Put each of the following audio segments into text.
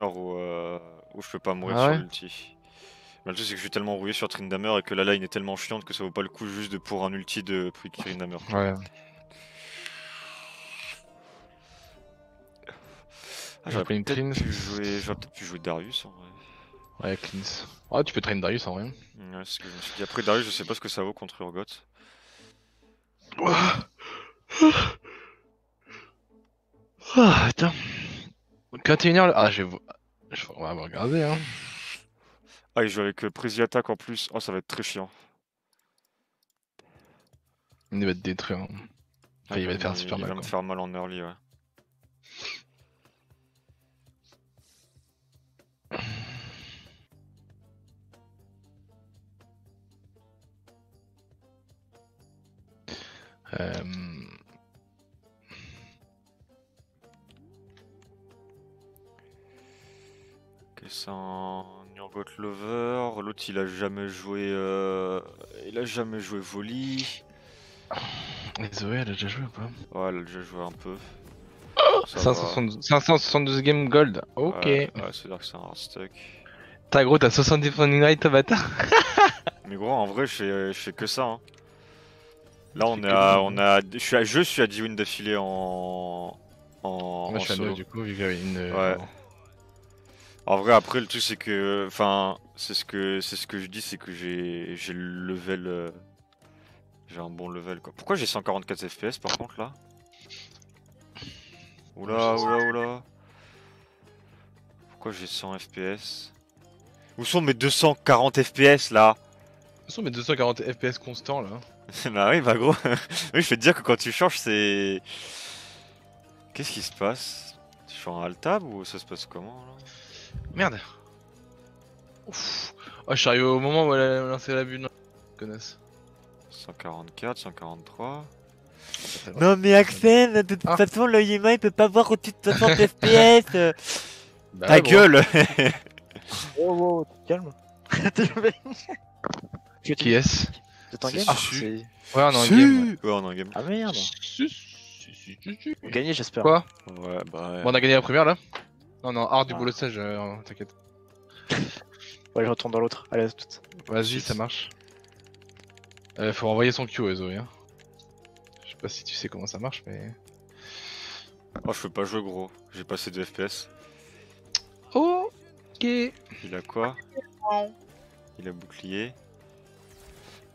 où je peux pas mourir Ah sur ouais? l'ulti. Mais le truc c'est que je suis tellement rouillé sur Tryndamere et que la line est tellement chiante que ça vaut pas le coup juste de pour un ulti de Tryndamere quoi. Ouais. Ah, Je vais prendre une cleanse. j'aurais peut-être pu jouer Darius en vrai. Ouais, cleanse. Oh, tu peux traîner Darius en vrai. Ouais, c'est ce que je me suis dit. Après Darius, je sais pas ce que ça vaut contre Urgot. Ah, putain. 21h là. Ah, on va regarder hein. Ah, il joue avec Prezi Attack en plus. Oh, ça va être très chiant. Il va te détruire, hein. Ah, Enfin, il va te faire super il mal va me quoi. faire mal en early, ouais. Euh... Ok, c'est un Urgot Lover. L'autre, il a jamais joué. Il a jamais joué Volley. Et Zoé, elle a déjà joué ou pas? Ouais, elle a déjà joué un peu. Ça va. 572 game gold. Ok. Ouais, c'est-à-dire que c'est un hard stuck. T'as gros, t'as 70 funding rate, Tabata. Mais gros, en vrai, je fais que ça, hein. Là, Tu fais que des wins. je suis à 10 wins d'affilée Moi, je en suis à 9 solo. du coup, vu qu'il y avait une. Ouais. En vrai, après, le truc, c'est que. Enfin, c'est ce que je dis, c'est que j'ai le level. J'ai un bon level, quoi. Pourquoi j'ai 144 FPS par contre, là? Moi, j'ai Oula, oula, oula. Pourquoi j'ai 100 FPS? Où sont mes 240 FPS, là? Ce sont mes 240 FPS constants là. Bah oui, bah gros. Oui, je vais te dire que quand tu changes, c'est. Qu'est-ce qui se passe? Tu fais un alt-tab ou ça se passe comment, là? Merde. Ouf. Oh, je suis arrivé au moment où elle a lancé la bulle. Connasse. 144, 143. Pas Non mais Axel, de toute Ah. façon l'œil humain il peut pas voir au-dessus de 60 FPS. Bah Ta ouais, bro. gueule. Oh, wow, calme. Qui est-ce? Vous êtes en C'est game? su. C'est... Ouais, on est en Si. game. Ouais, on est en game. Ah merde. Vous gagnez, j'espère. Ouais, Quoi? bah ouais. Bon, on a gagné la première là? Non, non, hors du Ah. boulot stage, t'inquiète. Ouais, je retourne dans l'autre. Allez, à toutes. Vas-y, ça marche. Faut renvoyer son Q, Zoé. Hein. Je sais pas si tu sais comment ça marche, mais. Oh, je peux pas jouer gros. J'ai passé de FPS. Ok. Il a quoi? Il a bouclier.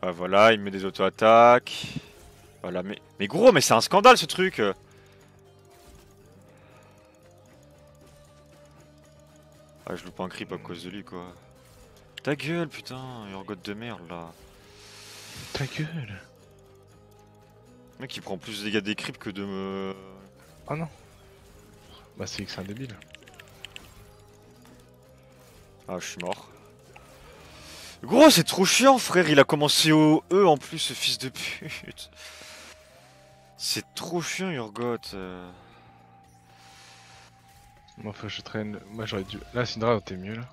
Ah voilà, il met des auto-attaques. Voilà, mais gros, mais c'est un scandale ce truc. Ah, je loupe un creep à cause de lui quoi. Ta gueule, putain, Urgot de merde là. Ta gueule. Le mec il prend plus de dégâts des creeps que de me. Ah non. Bah, c'est que c'est un débile. Ah, je suis mort. Gros, c'est trop chiant, frère. Il a commencé au E en plus, ce fils de pute. C'est trop chiant, Urgot. Moi, faut que je traîne. Moi, j'aurais dû. Là, Syndra, t'es mieux là.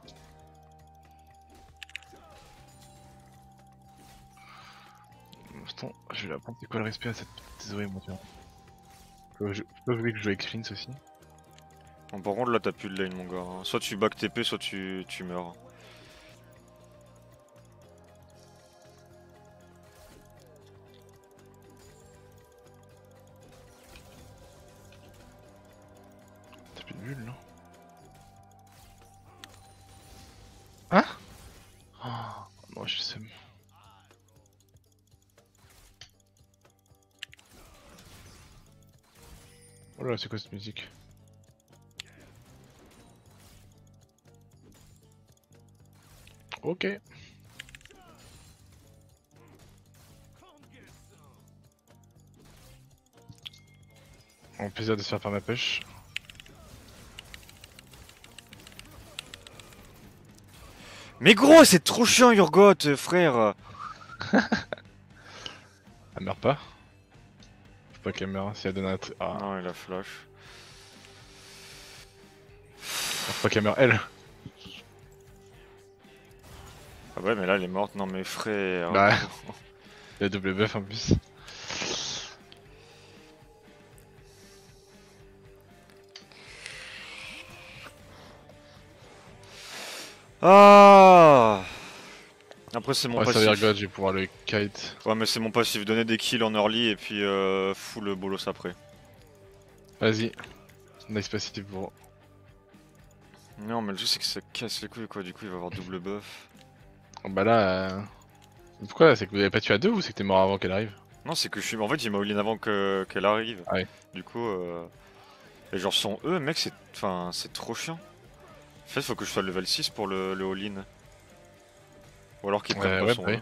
Attends, je vais apprendre c'est quoi le respect à cette petite Zoé, moi, tiens. Je peux jouer que je joue avec Flynn aussi. Bon, par contre, là, t'as plus de lane, mon gars. Hein. Soit tu back TP, soit tu meurs. T'as plus de bulle, non? Hein? Oh, non, je sais. Oh là, c'est quoi cette musique? Ok. Bon, plaisir de se faire par ma pêche. Mais gros, c'est trop chiant, Urgot, frère. Elle meurt pas? Faut pas qu'elle meure si elle donne un. Ah, Non, il a flash. faut pas qu'elle meure elle. Ah ouais, mais là, elle est morte. Non, mais frère. Bah, il y a double buff en plus. Ah. Après c'est mon Ouais, ça passif. veut dire God, je vais pouvoir le kite. Ouais mais c'est mon passif, donner des kills en early et puis full bolos après. Vas-y. Nice passif pour. Non mais le truc c'est que ça casse les couilles quoi, du coup il va avoir double buff. Bah là. Pourquoi? C'est que vous avez pas tué à deux ou c'est que t'es mort avant qu'elle arrive? Non c'est que je suis... En fait il m'a all-in avant qu'elle arrive. Ah ouais. Du coup... Et genre sans eux mec c'est... Enfin c'est trop chiant. En fait faut que je sois level 6 pour le all-in. Ou alors qu'il prenne pas Ouais, son bah E.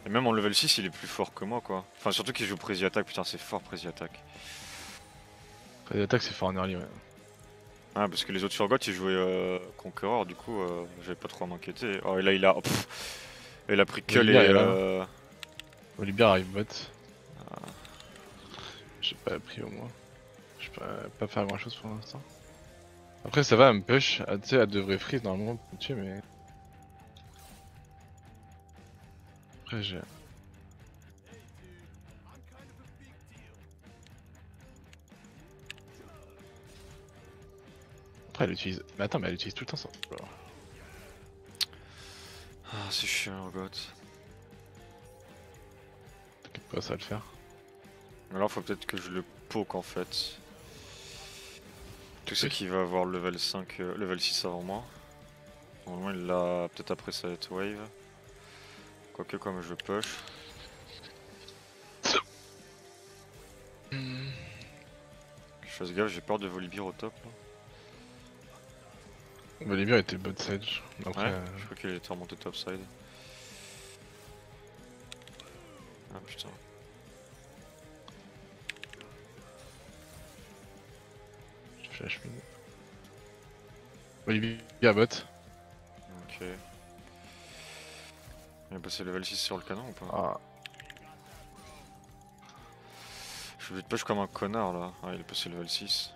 Et même en level 6 il est plus fort que moi quoi. Enfin surtout qu'il joue Prezi Attack, putain c'est fort Prezi Attack. Les attaques c'est fort en early, ouais. Ah parce que les autres Surgot ils jouaient Conqueror, du coup j'avais pas trop à m'inquiéter. Oh et là il a... Oh, il a pris Cull Olivier et... est là. Olivier arrive bot. J'ai pas pris au moins. Je peux pas faire grand chose pour l'instant. Après ça va, elle me push. Tu sais, elle devrait freeze normalement pour me tuer, mais. Après j'ai. Après elle utilise. Mais attends, mais elle utilise tout le temps ça. Alors. Ah c'est chiant Urgot. T'inquiète pas, ça va le faire. Alors faut peut-être que je le poke en fait. Tout c'est qu'il va avoir level 5, level 6 avant moi. Normalement il l'a peut-être après cette wave. Quoique comme je push. Je fasse gaffe, j'ai peur de Volibear au top là. Olivier était bot sage. Après. Ouais, je crois qu'il était remonté topside. Ah putain. Je flash mid. Olivier à bot. Ok. Il a passé level 6 sur le canon ou pas? Ah. Je suis obligé de push comme un connard là. Ah il est passé level 6.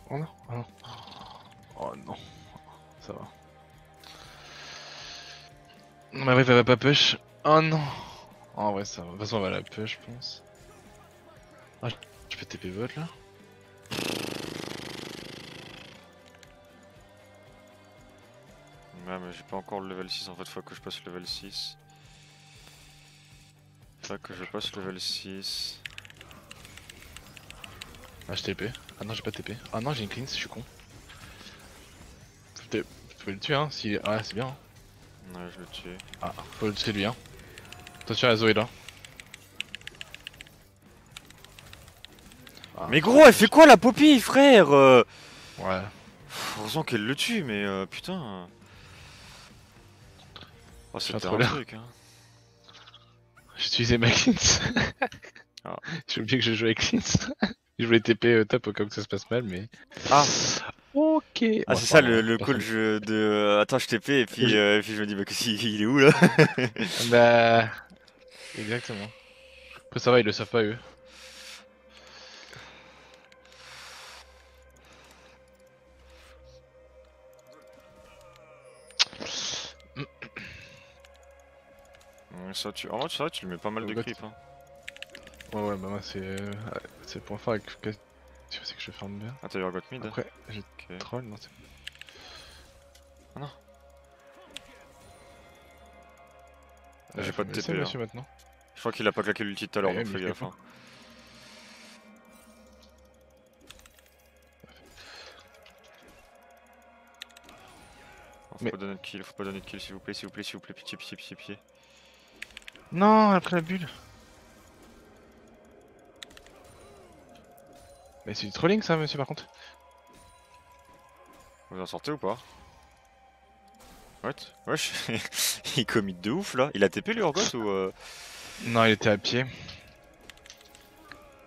Oh non, oh non. Oh non. Ça va. Non mais bref, elle va pas push. Oh non. Oh, en vrai ça va. De toute façon elle va la push je pense. Ah, je peux TP bot là. Ouais mais j'ai pas encore le level 6 en fait, faut que je passe level 6. Faut que je passe level 6. Ah je TP. Ah non j'ai pas TP. Ah non j'ai une cleanse, je suis con. Tu peux le tuer hein si. Ah c'est bien. Hein. Ouais je le tue. Ah faut le tuer lui hein. Attention à Zoé là. Ah, Mais gros elle fait quoi la Poppy frère Ouais. Heureusement qu'elle le tue mais putain. Oh c'était trop un bien. truc hein. J'ai utilisé ma cleanse. Ah. J'ai oublié que je jouais avec cleanse. Je voulais TP top au cas où ça se passe mal mais. Ah. Ok. Ah Bon, c'est ça pas grave, le personne- cool jeu de... Attends je TP et puis je me dis bah il est où là? Bah. Exactement. Après ça va, ils le savent pas eux. Ça tu... En vrai ça tu lui mets pas mal de Got. creep hein. Ouais bah moi c'est point fort avec tu sais que je farm bien. Ah t'as eu got mid? Après j'ai Ok. troll non c'est. Ah non. J'ai pas de TP hein. Monsieur maintenant. Je crois qu'il a pas claqué l'ulti tout à l'heure Ouais, donc mais fais gaffe hein. Faut Mais- pas donner de kill, faut pas donner de kill s'il vous plaît, s'il vous plaît, s'il vous plaît, pitié, pitié, pitié, pitié. Non, après la bulle. Mais c'est du trolling ça monsieur par contre. Vous en sortez ou pas? What? Wesh, il commit de ouf là. Il a TP lui Urgot ou Non il était à pied.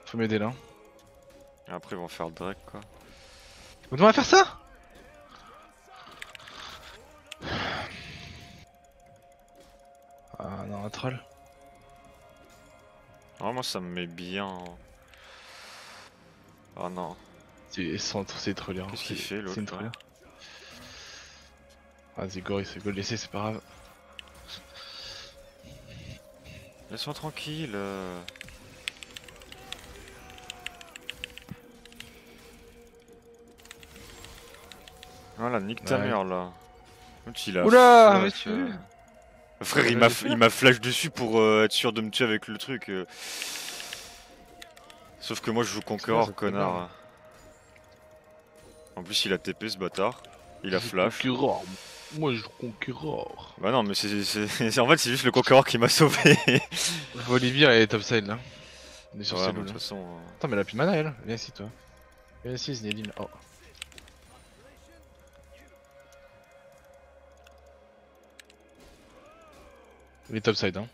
Faut m'aider là. Et après ils vont faire le Drake quoi. Vous devez faire ça? Ah non un troll. Ah moi ça me met bien. Oh non. C'est troller. Qu'est-ce qu'il fait l'autre C'est une là troller. Vas-y go, il se go laisser c'est pas grave. Laisse-moi tranquille. Voilà, nique ta Ouais. mère là. Il a Oula, flash, monsieur. Frère, Ouais, il m'a flash dessus pour être sûr de me tuer avec le truc. Sauf que moi je joue Ça Conqueror, fait bien. connard. En plus, il a TP ce bâtard. Il a Je flash. conquérant. Moi, je conquérant. Bah non, mais en fait, c'est juste le Conqueror qui m'a sauvé. Volibear elle est topside là. On est sur Ouais, ces mais de loups là. toute façon. Attends, mais elle a plus de mana elle. Viens ici toi. Viens ici, Zinedine. Oh. Il est topside hein.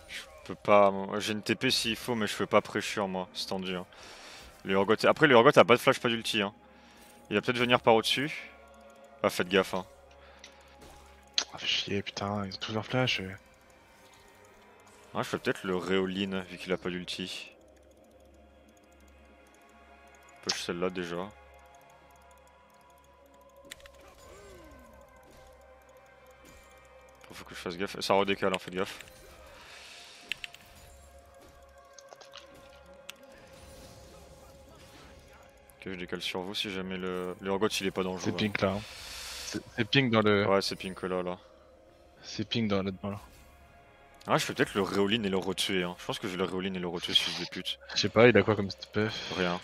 Je peux pas. J'ai une TP s'il faut, mais je fais pas pressure moi. C'est tendu. Hein. Le Urgot... Après, le Urgot a pas de flash, pas d'ulti. Hein. Il va peut-être venir par au-dessus. Ah, faites gaffe. Hein. Ah, fais chier, putain, ils ont tous leur flash. Ah, je fais peut-être le Réoline vu qu'il a pas d'ulti. Push celle-là déjà. Faut que je fasse gaffe. Ça redécale, hein, faites gaffe. Ok, je décale sur vous si jamais le Urgot il est pas dans le jeu. C'est pink là. Hein. C'est pink dans le. Ouais, c'est pink là. C'est pink dans le. Voilà. Ah, je fais peut-être le Réoline et le retuer. Hein. Je pense que je vais le Réoline et le retuer, fils de pute. Je sais pas, il a quoi comme stuff? Rien.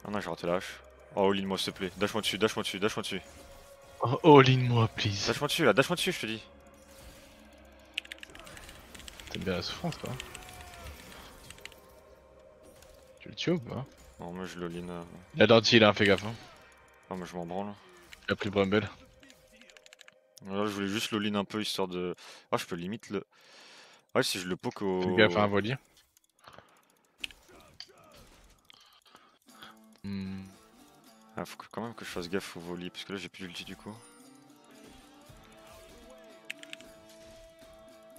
Ah non, j'ai raté la hache. Oh, all in moi s'il te plaît. Dash-moi dessus, dash-moi dessus, dash-moi dessus. Oh, all in moi, please. Dash-moi dessus là, dash-moi dessus, je te dis. T'aimes bien la souffrance, toi. Tu le tues ou pas? Non, moi je le all in. Il a denti, là, fais gaffe. Hein. Ah, mais je m'en branle. Il a pris le Bramble. Là, je voulais juste le all in un peu histoire de. Ah, je peux limite le. Ouais, si je le poke au. Fais gaffe à un voilier. Ah, faut quand même que je fasse gaffe au volley, parce que là j'ai plus d'ulti du coup.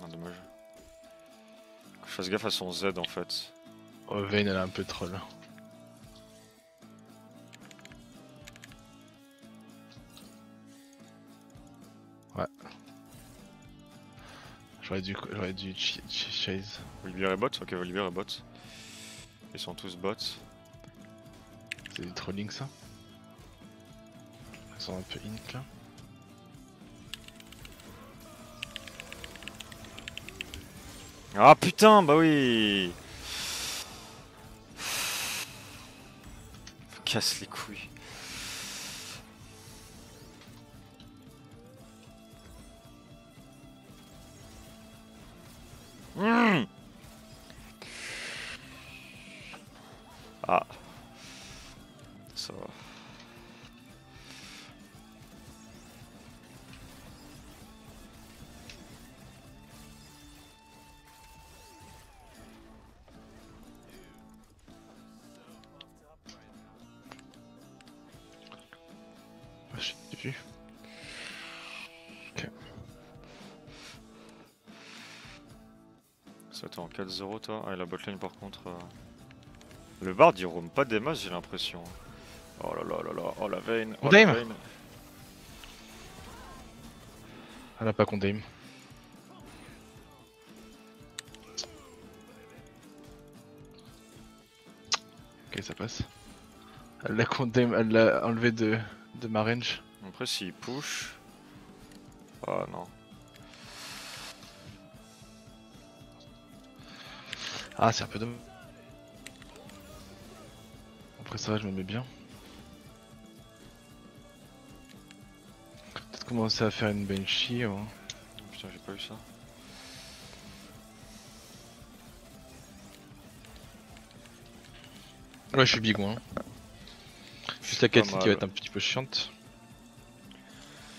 Ah, dommage. Que je fasse gaffe à son Z en fait. Oh, Vayne, elle a un peu de troll. Ouais. J'aurais dû chase. Volibear est bot? Ok, Volibear est bot. Ils sont tous bots. C'est du trolling ça. Ils sont un peu int là. Ah putain, bah oui! Casse les couilles. Mmh. Ah. Ça va. J'ai vu. Ok. Ça t'es en 4-0 toi? Ah et la botlane par contre... Le bard il roam pas des masses j'ai l'impression. Oh là là là là, oh la veine, oh la Condame. veine. Elle a pas condame. Ok, ça passe. Elle l'a condame, elle l'a enlevé de ma range. Après s'il push... Ah non. Ah, c'est un peu dommage. Après ça, je me mets bien. Peut-être commencer à faire une Banshee. Ou... Putain, j'ai pas eu ça. Ouais, je suis big one. Juste la Pas cutscene qui va être un petit peu chiante.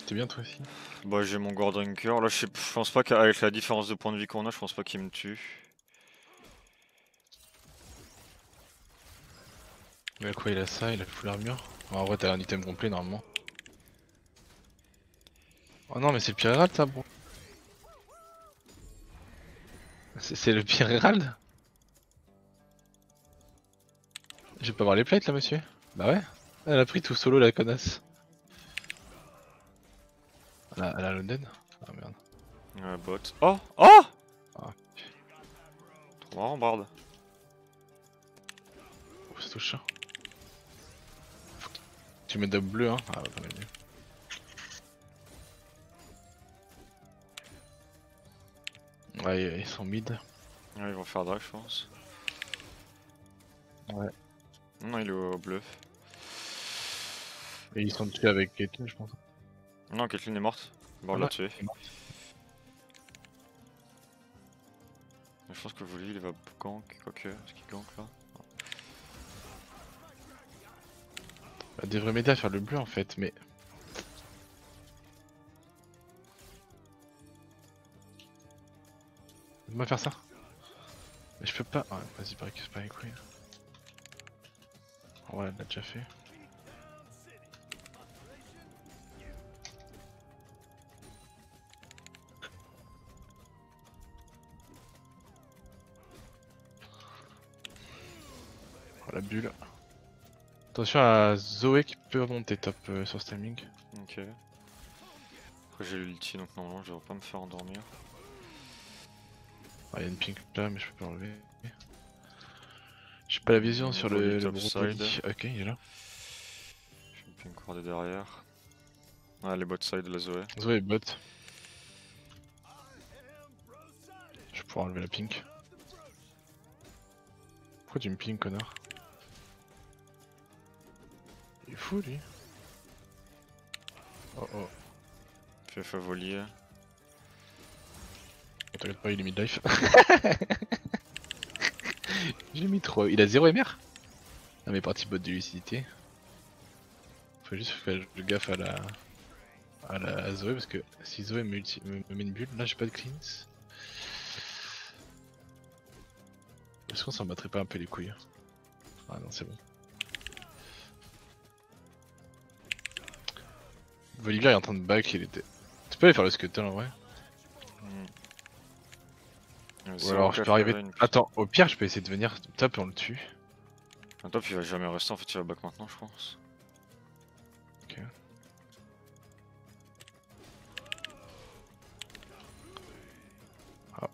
T'es bien toi aussi? Bah j'ai mon Gordrinker, là je pense pas qu'avec la différence de points de vie qu'on a, je pense pas qu'il me tue. Mais quoi, il a ça, il a full armure. En vrai, t'as un item complet normalement. Oh non, mais c'est le pire Herald ça, bro. C'est le pire Herald? Je vais pas voir les plates là, monsieur. Bah ouais. Elle a pris tout solo la connasse. Elle a London. Ah merde. Ouais, bot. Oh! Oh! Ah. Trop marrant, Bard. Oh, ça touche ça. Faut que tu mets double bleu, hein. Ah, pas mal. Ouais, ils sont mid. Ouais, ils vont faire drag, je pense. Ouais. Non, il est au bluff. Et ils sont tués avec Caitlyn, je pense. Non, Caitlyn est morte. Bon, on Ah l'a ouais, tué. elle est morte. Je pense que Voli il va gank, quoique. Est-ce qu'il gank là? Elle devrait m'aider à faire le bleu en fait, mais. Laisse-moi faire ça. Mais je peux pas. Ouais, vas-y, c'est pas les couilles. Ouais, elle l'a déjà fait. Oh, la bulle. Attention à Zoé qui peut remonter top sur ce timing. Ok. Après j'ai l'ulti donc normalement je devrais pas me faire endormir. Ah, y a une pink là, mais je peux pas enlever. J'ai pas la vision sur le top brocoli. side. Ok, il est là. Je vais me ping corder derrière. Ah, les bot side, la Zoé. Zoé est bot. Je vais pouvoir enlever la pink. Pourquoi tu me ping, connard? Il est fou lui. Oh oh. Fais favolier. Oh, t'inquiète pas, il est mid-life. J'ai mis 3. Il a 0 MR? Non mais parti bot de lucidité. Faut juste faire le gaffe à Zoé parce que si Zoé me met une bulle, là j'ai pas de cleans. Est-ce qu'on s'en battrait pas un peu les couilles? Ah non, c'est bon. Volibear est en train de back, il était. Tu peux aller faire le scuttle en vrai? Ou alors je peux arriver. Attends, au pire, je peux essayer de venir top et on le tue. Un top il va jamais rester en fait, il va back maintenant, je pense. Ok. Oh.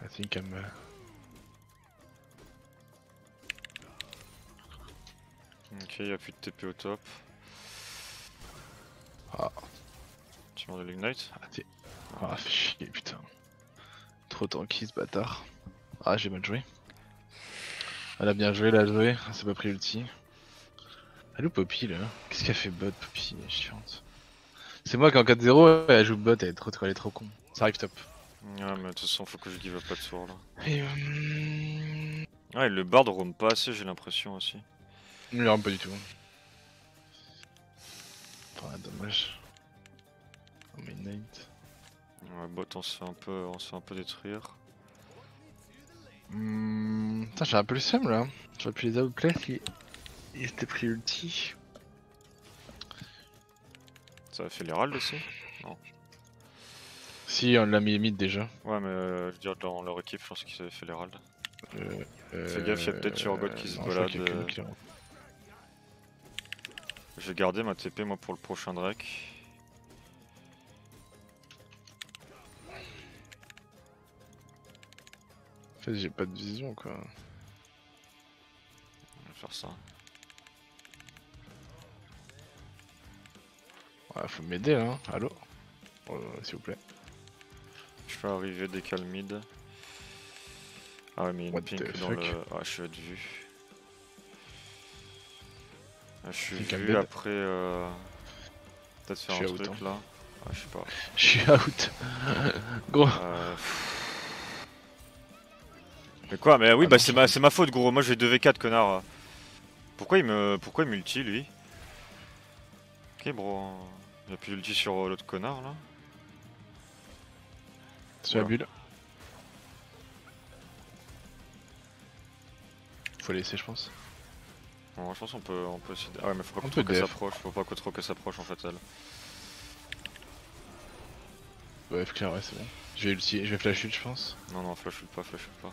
I think I'm. Ok, il y a plus de TP au top. Ah. Tu meurs de l'ignite? Ah, t'es. Ah, fais chier, putain. Trop tanky ce bâtard. Ah, j'ai mal joué. Elle a bien joué, elle a joué. Elle s'est pas pris l'ulti. Elle ou Poppy là? Qu'est-ce qu'elle fait bot, Poppy? Elle est chiante. C'est moi qui en 4-0, elle joue bot, elle est trop con. Ça arrive top. Ouais, mais de toute façon, faut que je give up pas de tour là. Et Ouais, le bard roam pas assez, j'ai l'impression aussi. non, pas du tout. Ah, dommage. Oh, mais Nate. Ouais, bot, on se fait un peu détruire. Putain, j'ai un peu le seum là. J'aurais pu les outplay si ils s'étaient pris ulti. Ça a fait l'Herald aussi? Non. Si, on l'a mis mid déjà. Ouais, mais je veux dire, dans leur équipe, je pense qu'ils avaient fait l'Herald. Fais gaffe, il y a peut-être sur God qui se balade. Je vais garder ma TP moi pour le prochain Drake. En fait, j'ai pas de vision quoi. On va faire ça. Ouais, faut m'aider là. Hein. Allô? S'il vous plaît. Je peux arriver décal mid. Ah ouais, mais il y a une What pink the dans fuck? le. Ah, je suis à vue. Ah, je suis Pink vu embed. après. Peut-être faire un truc là. Ah, je sais pas. Je suis out. Gros. Mais quoi? Mais oui, bah c'est ma faute, gros. Moi j'ai 2v4, connard. Pourquoi il m'ulti lui? Ok, bro. Il a plus d'ulti sur l'autre connard là. Sur la bulle. Faut laisser, je pense. Bon, je pense qu'on peut essayer. Ah ouais, mais faut pas On trop peut qu'elle def. s'approche. Faut pas trop qu'elle s'approche en fait, elle. Ouais, clair, ouais, c'est bon. Je vais flash ult, je pense. Non, non, flash ult pas, flash ult pas.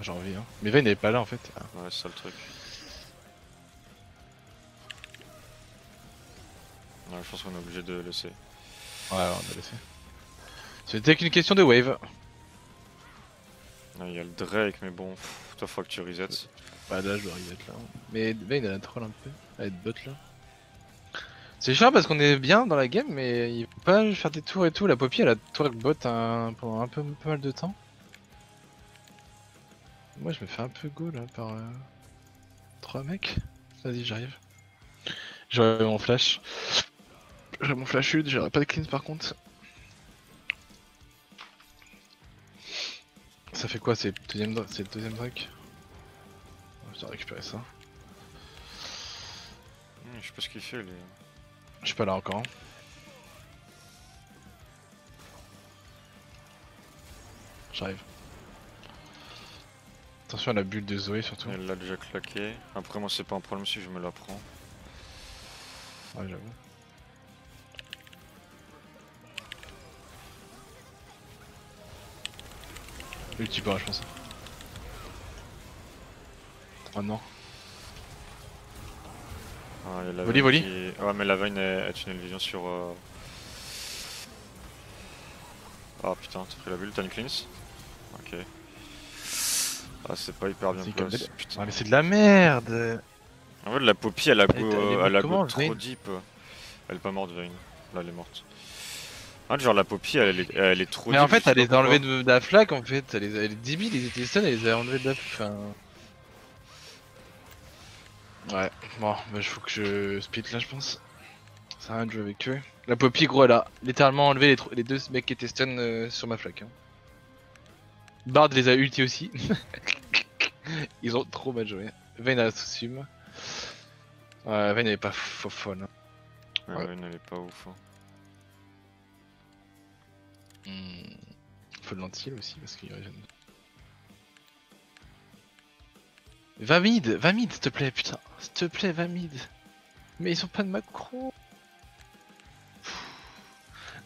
J'ai envie, hein. Mais Vayne n'est pas là en fait. Ah. Ouais, c'est ça le truc. Ouais, je pense qu'on est obligé de laisser. Ouais, on a laissé. C'était qu'une question de wave. Il y a le Drake, mais bon, toi faut que tu resets. Bah là, je dois arriver là. Mais Vayne, elle a troll un peu. Elle est bot là. C'est chiant parce qu'on est bien dans la game, mais il faut pas faire des tours et tout. La Poppy, elle a twerk bot pendant un peu pas mal de temps. Moi, je me fais un peu go là par 3 mecs. Vas-y, j'arrive. J'aurai mon flash. J'aurai mon flash ult, j'aurai pas de cleanse par contre. Ça fait quoi? C'est le deuxième Drake? Je dois récupérer ça. Je sais pas ce qu'il fait, lui. Je suis pas là encore. Hein. J'arrive. Attention à la bulle de Zoé surtout. Elle l'a déjà claqué. Après, moi, c'est pas un problème si je me la prends. Ouais, j'avoue. Ulti pas, je pense. Oh non. Ah, il y a la Volley, Vayne volley. Ouais, mais la Vayne elle tunnel vision sur. Ah putain, t'as pris la bulle, t'as une cleanse? Ok. Ah, c'est pas hyper bien C'est placé. comme Putain. Ah mais c'est de la merde. En fait, la Poppy elle a Elle est go comment, trop Vayne deep. Elle est pas morte, Vayne. Là, elle est morte. Ah, genre la Poppy elle est trop Mais deep. en fait, je sais elle les pas a enlevés pourquoi. de la flag en fait. Elle est débile, ils étaient stun, elle les a enlevés de la flag. Ouais, bon, bah, il faut que je split là, je pense. Ça sert à rien de jouer avec eux. La Poppy, gros, elle a littéralement enlevé les deux mecs qui étaient stun sur ma flag. Hein. Bard les a ulti aussi. Ils ont trop mal joué. Vayne a sous-sum. Ouais, Vayne elle est pas folle. Hein. Ouais, Ouais. Vayne elle est pas ouf. Hein. Faut de l'anti aussi parce qu'il régène. Va mid, s'il te plaît, putain. S'il te plaît, va mid. Mais ils ont pas de macro.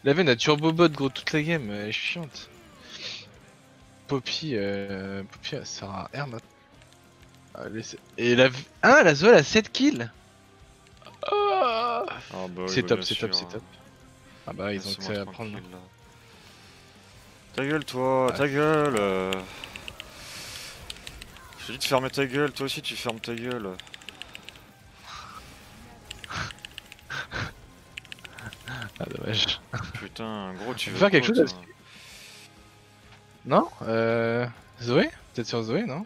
La Vayne a turbo bot gros toute la game, elle est chiante. Poppy, Poppy elle sert à R maintenant. Et la Zoé a 7 kills. Ah Ah bah oui, c'est bah, top, bien c'est top, sûr, c'est hein. top. Ah bah ils ont Laisse-moi accès à prendre. tranquille, là. Ta gueule, toi, Ouais. ta gueule. Je te dis de fermer ta gueule, toi aussi tu fermes ta gueule. Ah dommage. Putain, gros, tu On peut veux faire quelque quoi, chose toi? Non Zoé? Peut-être sur Zoé, non?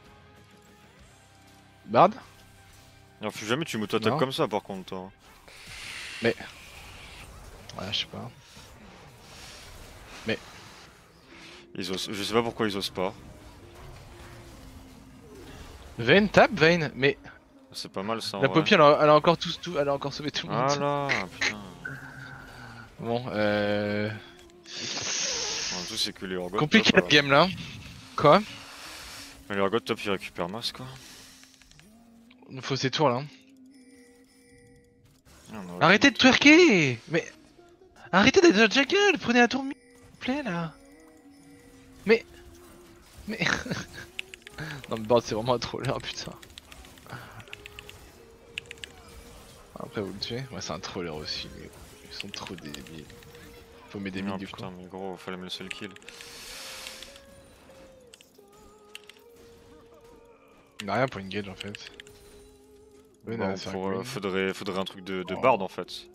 Bard? Non, faut jamais tu m'auto-attaques Non. comme ça par contre, toi. Mais. Ouais, je sais pas. Mais. Ils osent... Je sais pas pourquoi ils osent pas. Vayne tape, Vayne, mais. C'est pas mal ça en La vrai. Poppy elle a encore elle a encore sauvé tout le monde. Ah là, putain. Bon, En tout, c'est que les Urgot compliqué top. la game là. Quoi? Mais les Urgot top ils récupèrent masse quoi. Il faut ces tours là. Ah, on aurait Arrêtez pu de twerker! Mais. Arrêtez d'être un jackal! Prenez la tour s'il vous plaît là! Mais. Non, mais Bard c'est vraiment un troller, putain. Après, vous le tuez? Ouais, c'est un troller aussi, mais ils sont trop débiles. Faut m'aider Non, mid du coup. putain, mais gros, fallait me laisser le kill. Il a rien pour une gauge en fait. Ouais, Bon, non, c'est un green. faudrait un truc de Oh. Bard en fait.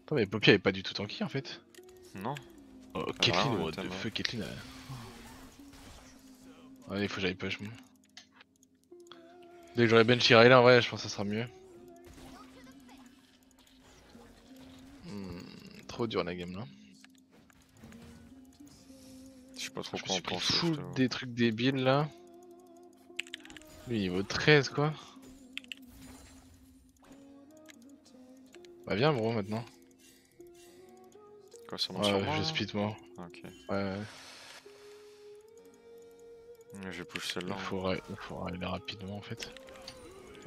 Attends, mais Poppy elle est pas du tout tanky en fait. Non? Oh, Ah, Caitlyn, vraiment, what the tellement. fuck, Caitlyn. Ouais, il faut que j'aille push moi. Dès que j'aurai bench Irelia, en vrai, je pense que ça sera mieux. Trop dur la game là. Je sais pas trop Je me quoi en suis pris penser. full je t'avoue. des trucs débiles là. Lui niveau 13 quoi. Bah viens bro maintenant. Quoi, ça monte Ouais, sur moi je là split moi. Ok. Ouais, Je vais push celle-là. il faut aller rapidement en fait.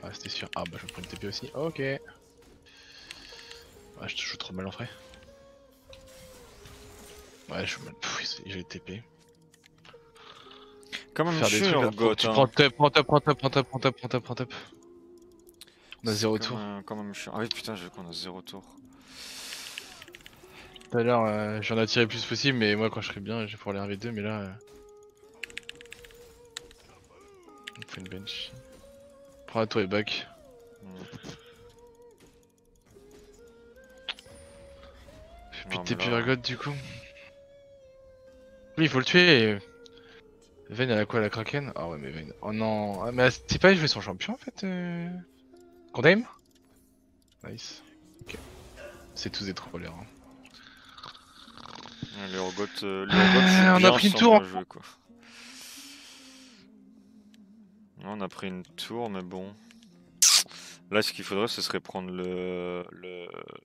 Ah c'était sûr. Ah bah je vais prendre une TP aussi. Ok. Ouais je te joue trop mal en vrai. Ouais je joue mal. J'ai TP. Quand même Faire des chier, trucs là. Urgot, Tu hein. prends top, prends top, prends top, prends top, prends top, prends top, prends top. On a C'est 0 quand tour. quand même chiant. Ah oui, putain, j'ai vu qu'on a 0 tour. Tout à l'heure, j'en ai tiré le plus possible, mais moi quand je serai bien, je vais pouvoir les RV2, mais là. On fait une bench. Prends la tour et back. Puis Non, t'es mais plus là- Urgot du coup. Oui, il faut le tuer. Vayne elle a quoi, la Kraken? Ah ouais, mais Vayne. Oh non. Ah, mais c'est pas jouer son champion en fait Condame? Nice. Ok. C'est tous des trollers. Hein. Ouais, les Urgot joue On a bien pris une sans tour. bien jouer, quoi. On a pris une tour, mais bon. Là, ce qu'il faudrait, ce serait prendre le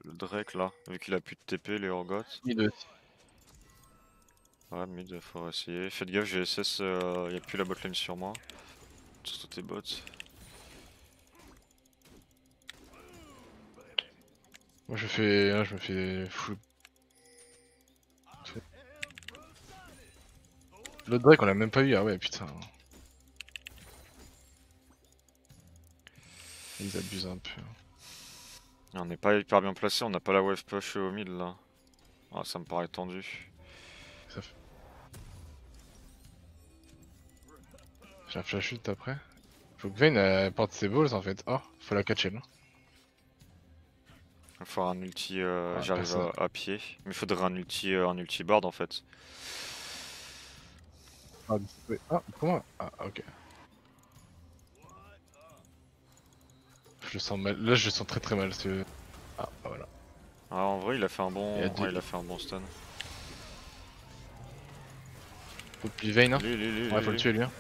Drake, là. Vu qu'il a plus de TP, les Urgot. Mid aussi. Ouais, mid, faut essayer. Faites gaffe, GSS, y a plus la botlane sur moi. Surtout tes bots. Moi je me fais fou. L'autre Drake on l'a même pas eu, ah ouais putain. Ils abusent un peu. On n'est pas hyper bien placé, on n'a pas la wave push au mid là. Ah, ça me paraît tendu. Ça fait... J'ai un flash ult après. Faut que Vayne porte ses balls en fait. Oh, faut la catcher là. Il faudra un ulti, Ah, j'arrive personne. à pied. Mais il faudrait un ulti board en fait. Ah, comment? Ah, ok. Je le sens mal. Là, je le sens très très mal. Ah, voilà. Ah, en vrai, il a fait un bon, Il y a deux- ouais, il a fait un bon stun. Faut qu'il Vayne, hein. Lui, Ouais, faut le tuer lui. Hein.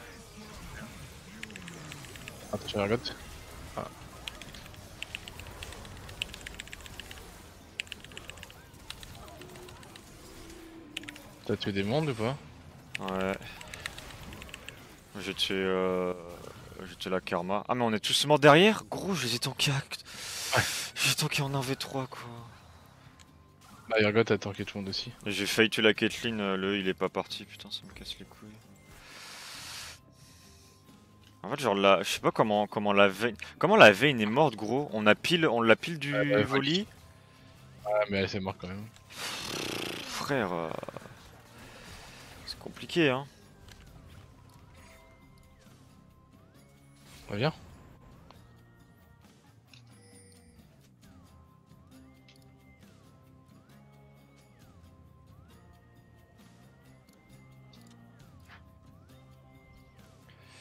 Attention, Urgot. Ah. T'as tué des mondes ou pas? Ouais. J'ai tué la Karma. Ah, mais on est tous morts derrière? Gros, je les ai tankés. Ouais. J'ai tanké en 1v3 quoi. Bah, Urgot a tanké tout le monde aussi. J'ai failli tuer la Caitlyn, il est pas parti, putain, ça me casse les couilles. En fait, genre là, je sais pas comment la Vayne est morte, gros. On l'a pile du volley. Ah, mais elle s'est morte quand même. Frère, c'est compliqué, hein. Reviens.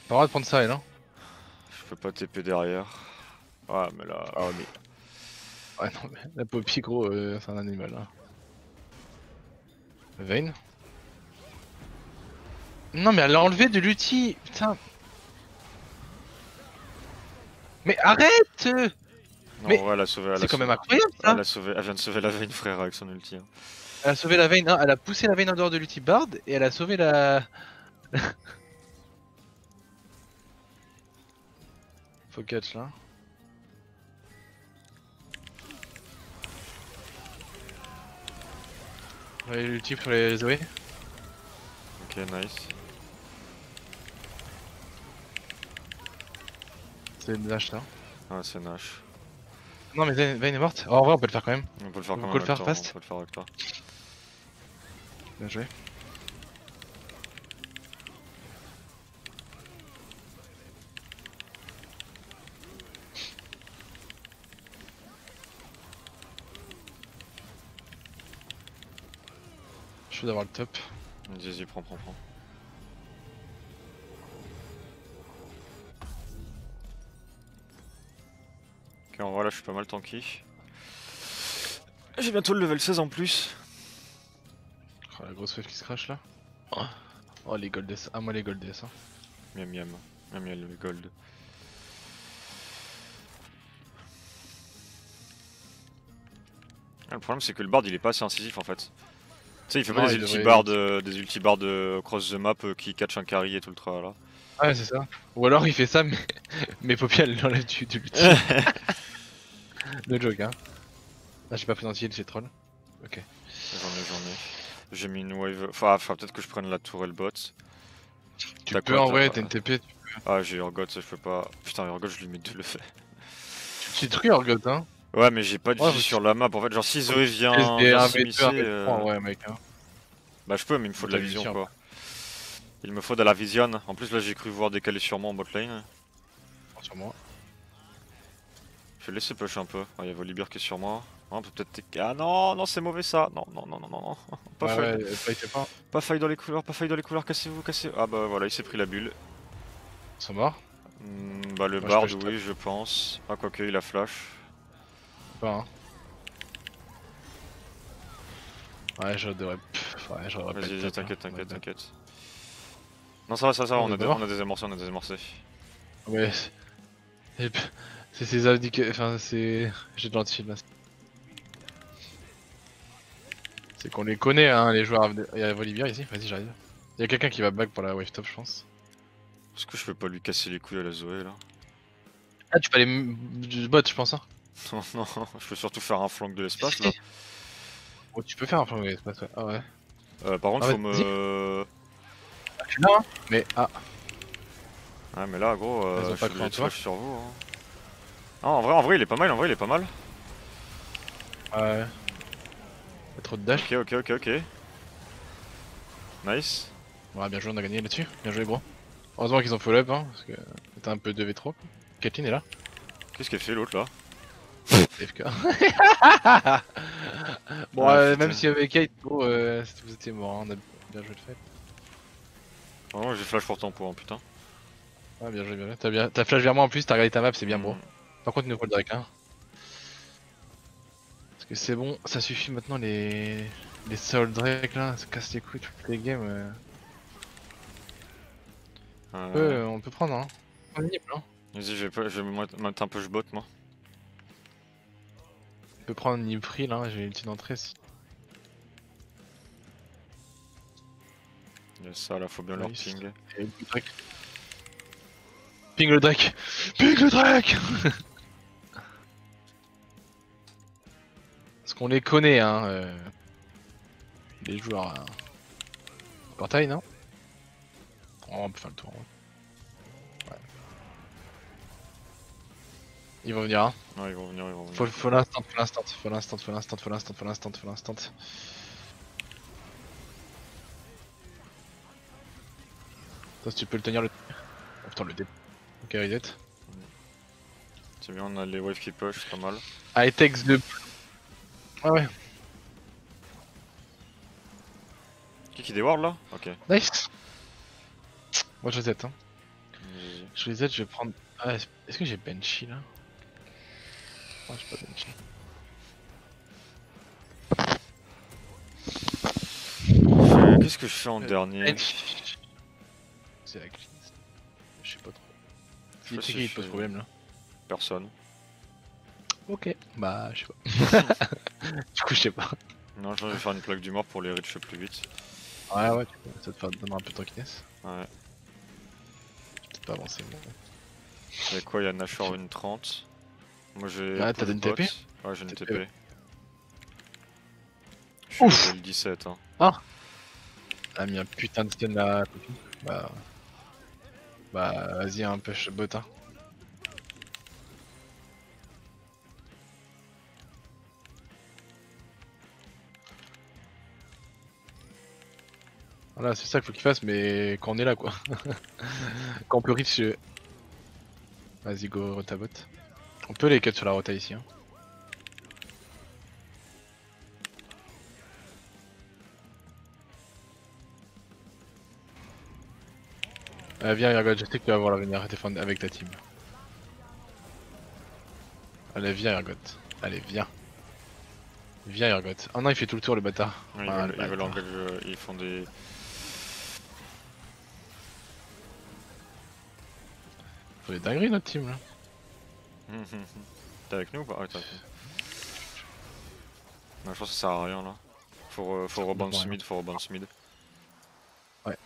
T'as le droit de prendre ça, elle, hein? Je peux pas TP derrière. Ah, mais là. Ah, mais. Ouais, non, mais la Poppy, gros, c'est un animal, hein. Vayne? Non, mais elle l'a enlevé de l'outil! Putain! Mais arrête! Non, Mais ouais, elle a sauvé. C'est quand même incroyable ça! Elle vient de sauver la Vayne, frère, avec son ulti. Hein. Elle a sauvé la Vayne, hein, elle a poussé la Vayne en dehors de l'ulti Bard et elle a sauvé la. Faut catch là. Ouais, l'ulti sur les Zoé. Ok, nice. C'est une Nash là. Ah, c'est Nash. Non mais Vayne est morte. Oh, en vrai on peut le faire quand même. On peut le faire On quand peut même le faire avec toi, fast. on peut le faire avec toi. Bien joué. Je vais d'avoir le top. Vas-y, prends. Ok, en vrai, là, je suis pas mal tanky. J'ai bientôt le level 16 en plus. Oh, la grosse wave qui se crache là. Oh les Goldes. Ah moi les Goldes hein. Miam, le gold. Ah, le problème, c'est que le bard, il est pas assez incisif en fait. Tu sais, il fait Non, pas des il ulti devrait- des ulti bards cross the map qui catch un carry et tout le tralala. Ouais c'est ça. Ou alors il fait ça mais Poppy elle l'enlève du l'ulti. No joke hein. Ah j'ai pas pris d'anti c'est troll. Ok. J'en ai. J'ai mis une wave. Enfin, peut-être que je prenne la tour et le bot. Tu T'as peux quoi, en t'as- vrai, t'as une TP. Ah, j'ai Urgot, ça je peux pas. Putain, Urgot, je lui mets 2 le fait. Tu détruis Urgot, hein. Ouais, mais j'ai pas de Ouais, vie sur la map. En fait, genre, si faut que Zoé tu laisses des vient 1v2, s'immiscer, 1v3, ouais, mec. Hein. bah je peux, mais il me faut Faut de la ta vision, vision, quoi. Il me faut de la vision. En plus, là, j'ai cru voir décaler sur moi en bot lane. Sur moi. Je vais laisser push un peu. Ah, il y a Volibear qui est sur moi. Ah, on peut peut-être. Ah non, non, c'est mauvais ça. Non, non, non, non, non, non. Pas Ouais, faille. ouais, pas, il fait pas. Pas faille dans les couloirs, pas faille dans les couloirs. Cassez-vous, cassez-vous. Ah bah voilà, il s'est pris la bulle. Ils sont morts. Bah le Moi, bard, je oui, je pense. Ah, quoique, il a flash. Pas, hein. Ouais, je devrais. Ouais, j'aurais pas Vas-y, de vas-y, top, hein. t'inquiète, t'inquiète, Ouais, t'inquiète. Non, ça va, ça va, On est mort. on a désamorcé, on a désamorcé. Ouais, c'est ces indiqués. Enfin, c'est. J'ai de l'anti là. C'est qu'on les connaît, hein, les joueurs. Il y a Volibear ici, vas-y, j'arrive. Il y a quelqu'un qui va back pour la wave top, je pense. Est-ce que je peux pas lui casser les couilles à la Zoé là? Ah, tu peux aller du bot, je pense, hein. Non, non, je peux surtout faire un flank de l'espace Si, là. si. Oh, tu peux faire un plan wave espace, ouais. Ah ouais. Par contre, Ah, faut vas-y. me. Ah, je suis là, hein. Mais, ah. Ah, mais là, gros, Ils ont je pas fais cru des en toi. flash sur vous. Hein. Ah, en vrai, il est pas mal, en vrai, il est pas mal. Ouais. Y'a trop de dash. Ok, ok, ok, ok. Nice. Ouais, bien joué, on a gagné là-dessus. Bien joué, gros. Heureusement qu'ils ont full up, hein, parce que c'était un peu 2v3. Kathleen est là. Qu'est-ce qu'elle fait l'autre là? FK. Bon, Ah, putain. même s'il y avait Kate, gros, vous étiez mort, hein, on a bien joué le fait. Vraiment, j'ai flash pour ton point, putain. Ouais, bien joué, bien joué. T'as flash vers moi en plus, t'as regardé ta map, c'est bien, bro. Mm. Par contre, il nous faut le Drake, hein. Parce que c'est bon, ça suffit maintenant les Soul Drake là, ça casse les couilles toutes les games. On peut prendre, hein. On est libre, hein. Vas-y, je vais me mettre un peu je bot moi. On peut prendre Nipri là, j'ai une petite entrée si. Il y a ça là, faut bien leur Nice. ping. Et le Drake. Ping le Drake. Ping le Drake. Parce qu'on les connaît, hein. Les joueurs. Portail, non? Oh, on peut faire le tour. Ouais. Ils vont venir, hein. Ouais, ils vont venir, ils vont venir. Faut l'instant, faut l'instant, faut l'instant, faut l'instant, faut l'instant, faut l'instant, faut l'instant. Toi, si tu peux le tenir le. Oh putain, le dé. Ok, reset. C'est bien, on a les waves qui push, c'est pas mal. I takes the. Ah ouais, Qui déward là? Ok. nice. Moi, je reset, hein. Vas-y. Je reset, je vais prendre. Ah, est-ce que j'ai Benchy là? Oh, j'ai pas Benchy. Qu'est-ce que je fais en dernier? C'est la clean. Je sais pas trop. Je sais pas C'est si qui je te pose fais- problème là? Personne. Ok, bah je sais pas. Du coup, je sais pas. Non, je vais faire une plaque du mort pour les reach plus vite. Ouais, ouais, tu peux. Ça te donnera un peu de tranquillesse. Ouais. Peut-être pas avancer. Mais... Il y a quoi? Il y a Nashor une 30. Moi j'ai. Ah, t'as push une bot. TP? Ouais, j'ai une TP, TP. ouais. Je suis Ouf. level 17. Hein. Elle a mis un putain de stun là, copine. Bah. Bah, vas-y, un push bot, hein. Voilà, c'est ça qu'il faut qu'il fasse, mais quand on est là, quoi. Quand on peut reach. Vas-y, go, rota bot. On peut les cut sur la rota ici, hein. Viens, Yargot, je sais que tu vas voir l'avenir défendre avec ta team. Allez, viens, Yargot. Allez, viens. Viens, Yargot. Oh non, il fait tout le tour, le bâtard. Ouais, Ah, ils veulent bâtard. engage, ils font des. Faut des dingueries, notre team, là. T'es avec nous ou pas? Ah, t'es avec nous. Non, je pense que ça sert à rien là. Faut rebounce rien. mid, faut rebounce mid. Ouais.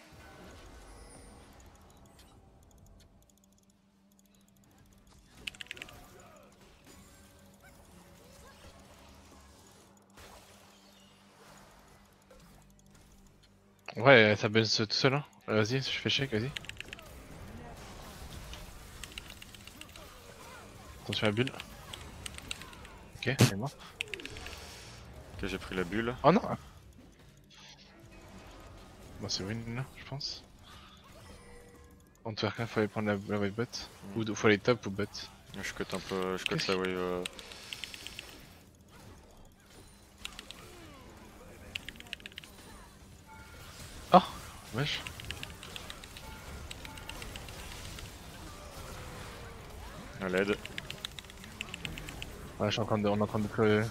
Ouais, ça buzz tout seul, hein. Vas-y, je fais check, vas-y. Attention à la bulle. Ok, elle est morte. Ok, j'ai pris la bulle. Oh non. Bon, c'est win là, je pense. En tout cas, faut aller prendre la wave bot. Ou faut aller top ou bot. Je cut un peu, je cut Qu'est-ce la wave. Oh, wesh. À l'aide. Ouais, je suis en train de, on est en train de pleurer.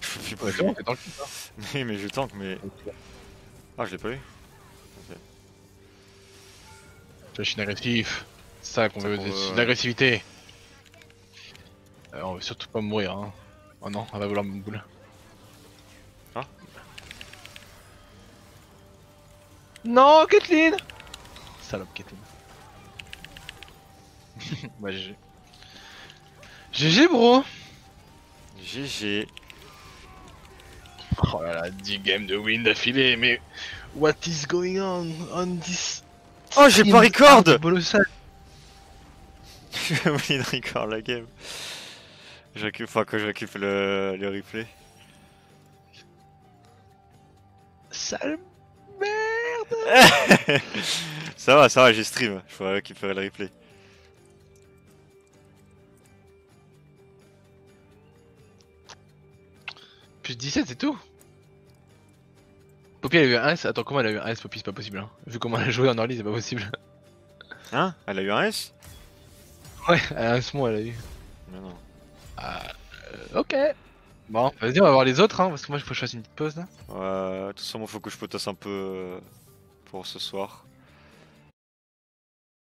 Je suis Ouais, c'est bon, t'es dans le cul, hein. mais je tank, mais. Ah, je l'ai pas eu. Je suis agressif. C'est ça qu'on veut, qu'on c'est veut, de ouais. l'agressivité. On veut surtout pas mourir, hein. Oh non, elle va vouloir me boule. Ah. Non, Kathleen. Salope, Kathleen. Bah, GG. GG, bro. GG. Oh là là, 10 games de win d'affilée, mais... What is going on this... Oh, j'ai pas record. Bolossal. J'ai oublié de record la game. Enfin, que je récupère le replay. Sale merde. Ça va, j'ai stream. Je pourrais récupérer le replay. Plus 17, c'est tout. Poppy, elle a eu un S. Attends, comment elle a eu un S, Poppy? C'est pas possible. Hein. Vu comment elle a joué en early, c'est pas possible. Hein? Elle a eu un S? Ouais, un S elle a eu. Mais non. Ok. Bon, vas-y, on va voir les autres, hein, parce que moi, il faut que je fasse une petite pause là. Ouais, de toute façon, faut que je potasse un peu pour ce soir.